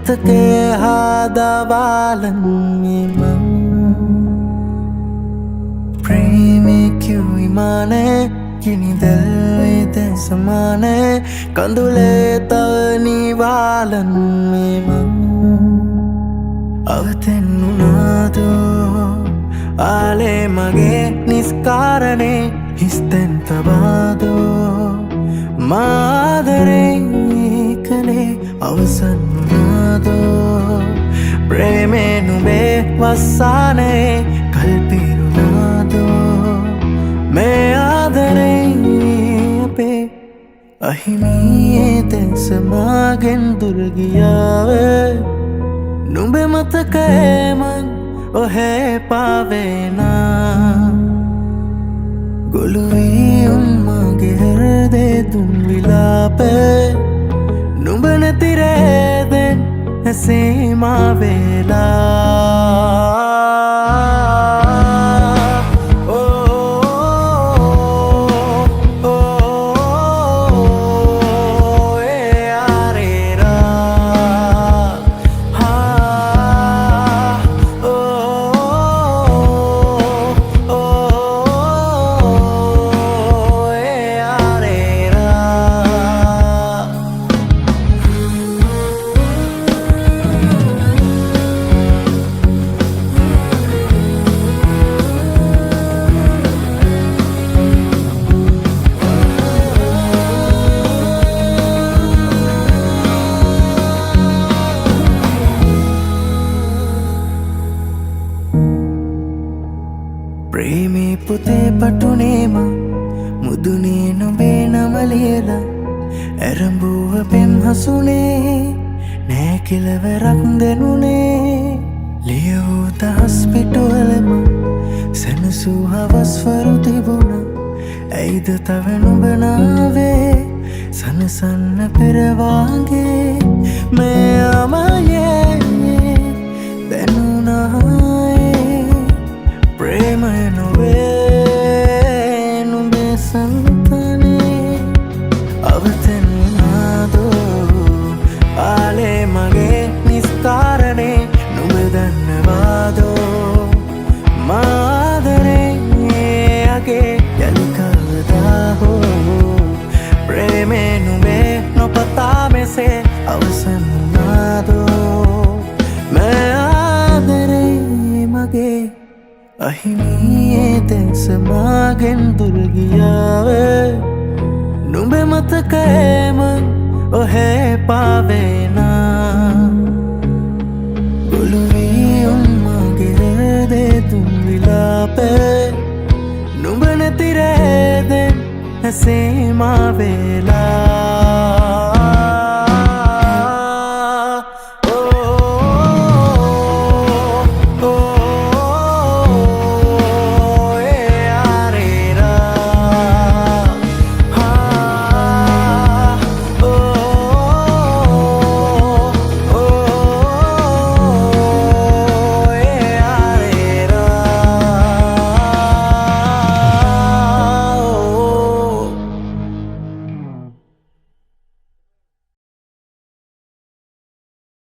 මතකය හාදවාලන් මෙම ප්‍රේමේ කිව්වි මානේ කිනිදල්වේද සමානේ කඳුලේ තවනිවාලන් මෙම අවතෙන්නුනාදෝ ආලේ මගේ නිස්කාරණේ හිස්තැන් තබාදෝ මාදරේ කලේ අවසන් වුණාදෝ ප්‍රේමේ නුඹේ වස්සානේ කල්පිරුණාදෝ මේ ආදරේ අපේ අහිමියේ දැස මාගෙන් දුර ගියාවේ නුඹේ මතකයේ මං ඔහේ පාවේනා ගොළුවී උන්මගේ හෘදේ දුන් විලාපේ නුඹ නැතිරේදෙන් ඇසීමා වේලා ප්‍රේමේ පුතේ පටුනේම මුදුනේ නොබේ නමලියලා ඇරඹුව පෙම් හසුනේ නෑ කෙලවරක් දෙනුනේ ලියවූ දහස් පිටුවලම සැනසූ හවස්වරු තිබුණ ඇයිද තව නුඹනාවේ සනසන්න පෙරවාගේ මේ අමයේ දැනුනායේ ප්‍රේමය නොවේ නුඹේ සන්තනේ අවතෙන්නාදෝ ආලේ මගේ නිස්කාරණේ නුඹ දන්නවාදෝ මාදරේ අගේ යලි කවදා හෝ ප්‍රේමේ නුඹේ නොපතා මෙසේ අවසන් වුණාදෝ මේ ආදරේ මගේ අහිමියේ දැස මාගෙන් දුර ගියාවේ නුඹේ මතකයේ මං ඔහේ පාවේනා ගොළුවී උන්මගේ හෘදේ දුන් විලාපේ නුඹ නැතිරේදෙන් ඇසීමා වේලා